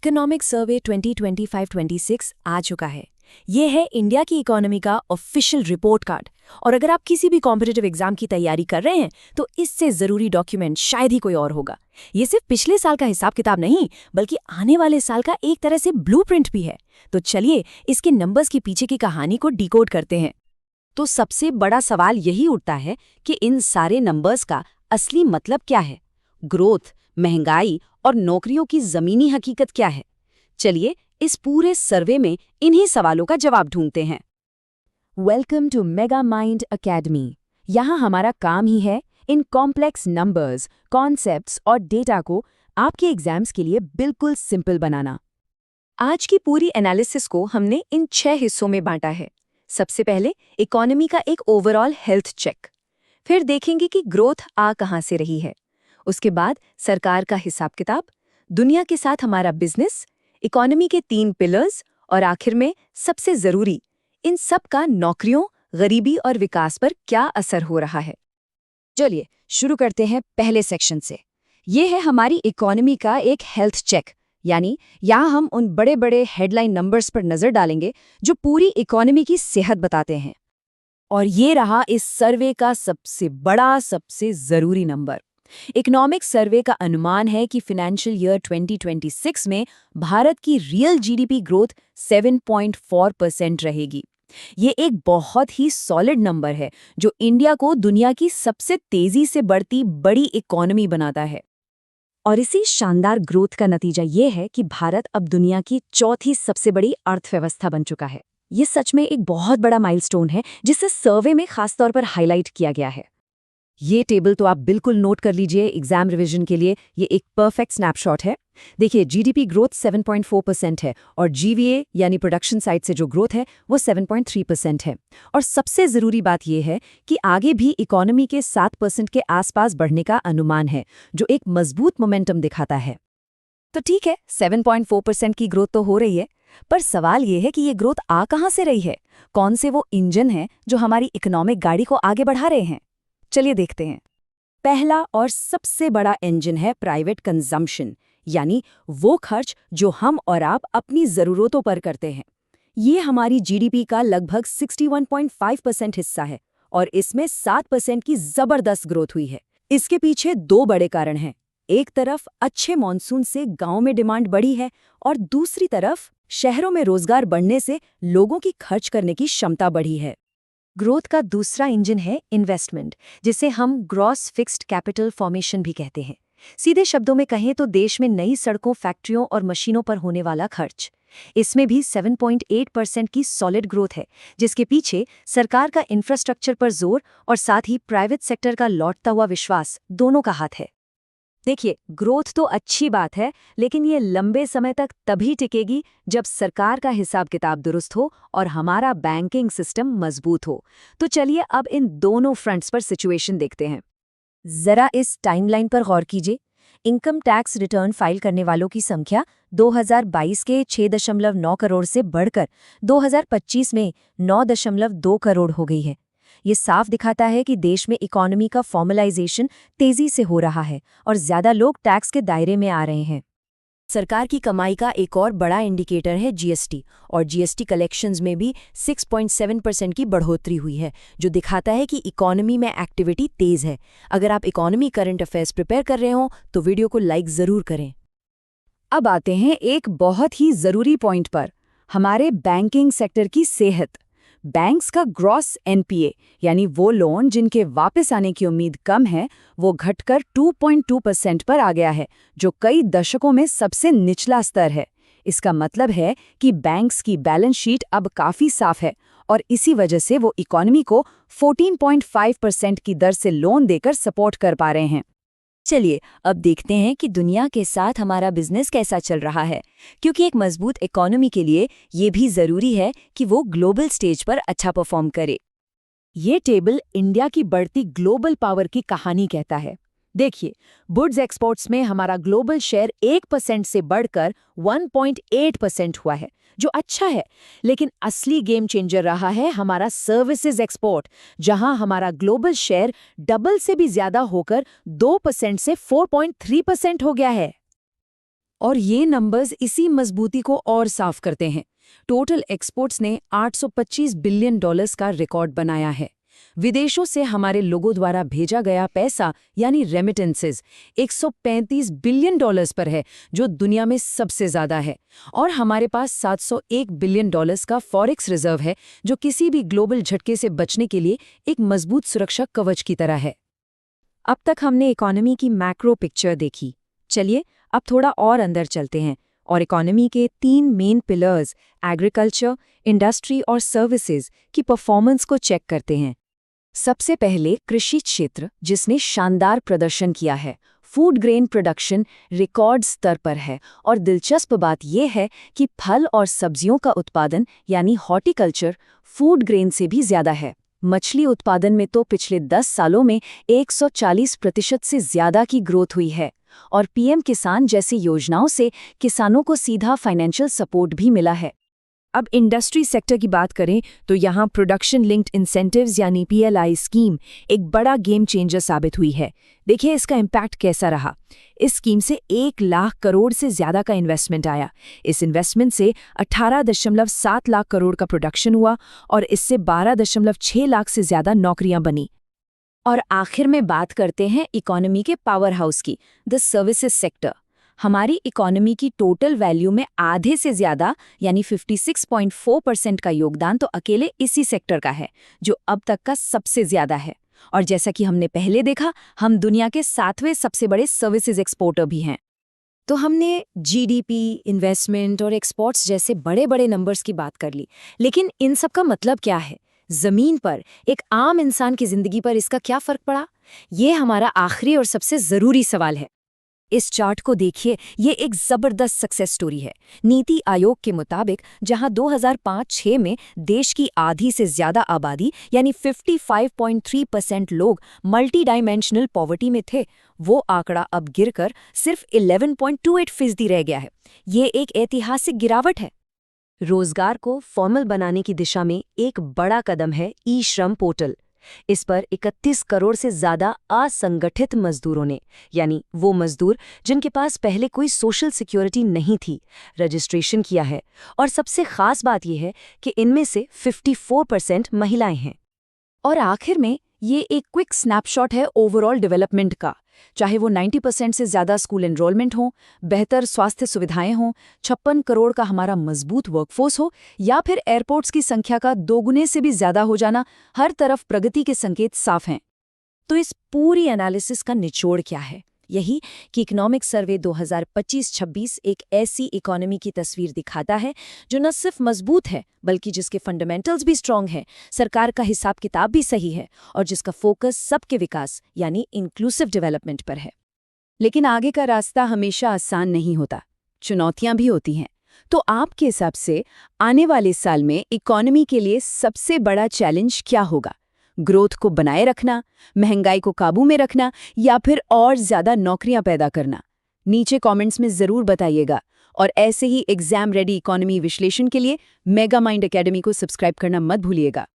Economic survey 2025-26 आ चुका है। ये है इंडिया की इकोनॉमी का ऑफिशियल रिपोर्ट कार्ड। और अगर आप किसी भी कॉम्पिटिटिव एग्जाम की तैयारी कर रहे हैं तो इससे जरूरी डॉक्यूमेंट शायद ही कोई और होगा। ये सिर्फ पिछले साल का हिसाब किताब नहीं, बल्कि आने वाले साल का एक तरह से ब्लूप्रिंट भी है। तो चलिए इसके नंबर्स के पीछे की कहानी को डिकोड करते हैं। तो सबसे बड़ा सवाल यही उठता है कि इन सारे नंबर्स का असली मतलब क्या है? ग्रोथ, महंगाई और नौकरियों की जमीनी हकीकत क्या है? चलिए इस पूरे सर्वे में इन्हीं सवालों का जवाब ढूंढते हैं। Welcome to mega mind academy. यहाँ हमारा काम ही है इन कॉम्प्लेक्स नंबर्स, कॉन्सेप्ट्स और डेटा को आपके एग्जाम्स के लिए बिल्कुल सिंपल बनाना। आज की पूरी एनालिसिस को हमने इन 6 हिस्सों में बांटा है। सबसे पहले इकोनॉमी का एक ओवरऑल हेल्थ चेक, फिर देखेंगे कि ग्रोथ आ कहाँ से रही है, उसके बाद सरकार का हिसाब किताब, दुनिया के साथ हमारा बिजनेस, इकोनॉमी के 3 पिलर्स और आखिर में सबसे जरूरी, इन सब का नौकरियों, गरीबी और विकास पर क्या असर हो रहा है। चलिए शुरू करते हैं पहले सेक्शन से। ये है हमारी इकोनॉमी का एक हेल्थ चेक, यानी यहाँ हम उन बड़े बड़े हेडलाइन नंबर्स पर नजर डालेंगे जो पूरी इकोनॉमी की सेहत बताते हैं। और ये रहा इस सर्वे का सबसे बड़ा, सबसे जरूरी नंबर। इकोनॉमिक सर्वे का अनुमान है कि फाइनेंशियल ईयर 2026 में भारत की रियल जीडीपी ग्रोथ 7.4% रहेगी। ये एक बहुत ही सॉलिड नंबर है जो इंडिया को दुनिया की सबसे तेजी से बढ़ती बड़ी इकोनॉमी बनाता है। और इसी शानदार ग्रोथ का नतीजा ये है कि भारत अब दुनिया की चौथी सबसे बड़ी अर्थव्यवस्था बन चुका है। ये सच में एक बहुत बड़ा माइलस्टोन है जिसे सर्वे में खासतौर पर हाईलाइट किया गया है। ये टेबल तो आप बिल्कुल नोट कर लीजिए एग्जाम रिवीजन के लिए। ये एक परफेक्ट स्नैपशॉट है। देखिए जीडीपी ग्रोथ 7.4% है और जीवीए यानी प्रोडक्शन साइड से जो ग्रोथ है वो 7.3% है। और सबसे ज़रूरी बात यह है कि आगे भी इकोनॉमी के 7% के आसपास बढ़ने का अनुमान है, जो एक मजबूत मोमेंटम दिखाता है। तो ठीक है, 7.4% की ग्रोथ तो हो रही है, पर सवाल ये है कि ये ग्रोथ आ कहाँ से रही है? कौन से वो इंजन हैं जो हमारी इकोनॉमिक गाड़ी को आगे बढ़ा रहे हैं? चलिए देखते हैं। पहला और सबसे बड़ा इंजन है प्राइवेट कंजम्पशन, यानी वो खर्च जो हम और आप अपनी ज़रूरतों पर करते हैं। ये हमारी जीडीपी का लगभग 61.5% हिस्सा है और इसमें 7% की ज़बरदस्त ग्रोथ हुई है। इसके पीछे 2 बड़े कारण हैं। एक तरफ अच्छे मॉनसून से गांव में डिमांड बढ़ी है और दूसरी तरफ शहरों में रोजगार बढ़ने से लोगों की खर्च करने की क्षमता बढ़ी है। ग्रोथ का दूसरा इंजन है इन्वेस्टमेंट, जिसे हम ग्रॉस फिक्स्ड कैपिटल फॉर्मेशन भी कहते हैं। सीधे शब्दों में कहें तो देश में नई सड़कों, फैक्ट्रियों और मशीनों पर होने वाला खर्च। इसमें भी 7.8% की सॉलिड ग्रोथ है, जिसके पीछे सरकार का इंफ्रास्ट्रक्चर पर जोर और साथ ही प्राइवेट सेक्टर का लौटता हुआ विश्वास दोनों का हाथ है। देखिए, ग्रोथ तो अच्छी बात है, लेकिन ये लंबे समय तक तभी टिकेगी जब सरकार का हिसाब किताब दुरुस्त हो और हमारा बैंकिंग सिस्टम मजबूत हो। तो चलिए अब इन दोनों फ्रंट्स पर सिचुएशन देखते हैं। जरा इस टाइमलाइन पर गौर कीजिए। इनकम टैक्स रिटर्न फाइल करने वालों की संख्या 2022 के 6.9 करोड़ से बढ़कर 2025 में 9.2 करोड़ हो गई है। ये साफ दिखाता है कि देश में इकोनॉमी का फॉर्मलाइजेशन तेजी से हो रहा है और ज्यादा लोग टैक्स के दायरे में आ रहे हैं। सरकार की कमाई का एक और बड़ा इंडिकेटर है जीएसटी, और जीएसटी कलेक्शंस में भी 6.7% की बढ़ोतरी हुई है, जो दिखाता है कि इकोनॉमी में एक्टिविटी तेज है। अगर आप इकोनॉमी करंट अफेयर्स प्रिपेयर कर रहे हो तो वीडियो को लाइक जरूर करें। अब आते हैं एक बहुत ही जरूरी पॉइंट पर, हमारे बैंकिंग सेक्टर की सेहत। बैंक्स का ग्रॉस एनपीए, यानी वो लोन जिनके वापस आने की उम्मीद कम है, वो घटकर 2.2% पर आ गया है, जो कई दशकों में सबसे निचला स्तर है। इसका मतलब है कि बैंक्स की बैलेंस शीट अब काफ़ी साफ है और इसी वजह से वो इकोनॉमी को 14.5% की दर से लोन देकर सपोर्ट कर पा रहे हैं। चलिए अब देखते हैं कि दुनिया के साथ हमारा बिजनेस कैसा चल रहा है, क्योंकि एक मजबूत इकोनॉमी के लिए ये भी जरूरी है कि वो ग्लोबल स्टेज पर अच्छा परफॉर्म करे। ये टेबल इंडिया की बढ़ती ग्लोबल पावर की कहानी कहता है। देखिए, गुड्स एक्सपोर्ट्स में हमारा ग्लोबल शेयर 1% से बढ़कर 1.8% हुआ है, जो अच्छा है। लेकिन असली गेम चेंजर रहा है हमारा सर्विसेज एक्सपोर्ट, जहां हमारा ग्लोबल शेयर डबल से भी ज्यादा होकर 2% से 4.3% हो गया है। और ये नंबर्स इसी मजबूती को और साफ करते हैं। टोटल एक्सपोर्ट्स ने $825 बिलियन का रिकॉर्ड बनाया है। विदेशों से हमारे लोगों द्वारा भेजा गया पैसा यानी रेमिटेंसेस $135 बिलियन पर है, जो दुनिया में सबसे ज़्यादा है। और हमारे पास $701 बिलियन का फॉरेक्स रिजर्व है, जो किसी भी ग्लोबल झटके से बचने के लिए एक मजबूत सुरक्षा कवच की तरह है। अब तक हमने इकोनॉमी की मैक्रो पिक्चर देखी। चलिए अब थोड़ा और अंदर चलते हैं और इकोनॉमी के 3 मेन पिलर्स एग्रीकल्चर, इंडस्ट्री और सर्विसेज की परफॉर्मेंस को चेक करते हैं। सबसे पहले कृषि क्षेत्र, जिसने शानदार प्रदर्शन किया है। फूड ग्रेन प्रोडक्शन रिकॉर्ड स्तर पर है और दिलचस्प बात यह है कि फल और सब्जियों का उत्पादन यानी हॉर्टिकल्चर फूड ग्रेन से भी ज्यादा है। मछली उत्पादन में तो पिछले 10 सालों में 140% से ज्यादा की ग्रोथ हुई है और पीएम किसान जैसी योजनाओं से किसानों को सीधा फाइनेंशियल सपोर्ट भी मिला है। अब इंडस्ट्री सेक्टर की बात करें तो यहाँ प्रोडक्शन लिंक्ड इंसेंटिव्स यानी PLI स्कीम एक बड़ा गेम चेंजर साबित हुई है। देखिए इसका इम्पैक्ट कैसा रहा। इस स्कीम से 1 लाख करोड़ से ज्यादा का इन्वेस्टमेंट आया। इस इन्वेस्टमेंट से 18.7 लाख करोड़ का प्रोडक्शन हुआ और इससे 12.6 लाख से ज्यादा नौकरियां बनी। और आखिर में बात करते हैं इकोनॉमी के पावर हाउस की, द सर्विसेज सेक्टर। हमारी इकोनॉमी की टोटल वैल्यू में आधे से ज्यादा यानी 56.4% का योगदान तो अकेले इसी सेक्टर का है, जो अब तक का सबसे ज्यादा है। और जैसा कि हमने पहले देखा, हम दुनिया के 7वें सबसे बड़े सर्विसेज एक्सपोर्टर भी हैं। तो हमने GDP, इन्वेस्टमेंट और एक्सपोर्ट्स जैसे बड़े बड़े नंबर्स की बात कर ली, लेकिन इन सब का मतलब क्या है? जमीन पर एक आम इंसान की जिंदगी पर इसका क्या फर्क पड़ा? ये हमारा आखिरी और सबसे जरूरी सवाल है। इस चार्ट को देखिए, ये एक जबरदस्त सक्सेस स्टोरी है। नीति आयोग के मुताबिक जहां 2005-6 में देश की आधी से ज्यादा आबादी यानी 55.3% लोग मल्टी डायमेंशनल पॉवर्टी में थे, वो आंकड़ा अब गिरकर सिर्फ 11.28% रह गया है। ये एक ऐतिहासिक गिरावट है। रोजगार को फॉर्मल बनाने की दिशा में एक बड़ा कदम है ई-श्रम पोर्टल। इस पर 31 करोड़ से ज्यादा असंगठित मजदूरों ने, यानी वो मजदूर जिनके पास पहले कोई सोशल सिक्योरिटी नहीं थी, रजिस्ट्रेशन किया है। और सबसे खास बात यह है कि इनमें से 54% महिलाएं हैं। और आखिर में ये एक क्विक स्नैपशॉट है ओवरऑल डेवलपमेंट का। चाहे वो 90% से ज्यादा स्कूल एनरोलमेंट हो, बेहतर स्वास्थ्य सुविधाएं हों, 56 करोड़ का हमारा मजबूत वर्कफोर्स हो, या फिर एयरपोर्ट्स की संख्या का 2 गुने से भी ज्यादा हो जाना, हर तरफ प्रगति के संकेत साफ हैं। तो इस पूरी एनालिसिस का निचोड़ क्या है? यही कि इकोनॉमिक सर्वे 2025-26 एक ऐसी इकोनॉमी की तस्वीर दिखाता है जो न सिर्फ मजबूत है, बल्कि जिसके फंडामेंटल्स भी स्ट्रांग हैं, सरकार का हिसाब किताब भी सही है और जिसका फोकस सबके विकास यानी इंक्लूसिव डेवलपमेंट पर है। लेकिन आगे का रास्ता हमेशा आसान नहीं होता, चुनौतियां भी होती हैं। तो आपके हिसाब से आने वाले साल में इकोनॉमी के लिए सबसे बड़ा चैलेंज क्या होगा? ग्रोथ को बनाए रखना, महंगाई को काबू में रखना, या फिर और ज्यादा नौकरियां पैदा करना? नीचे कमेंट्स में जरूर बताइएगा। और ऐसे ही एग्जाम रेडी इकोनॉमी विश्लेषण के लिए मेगा माइंड एकेडमी को सब्सक्राइब करना मत भूलिएगा।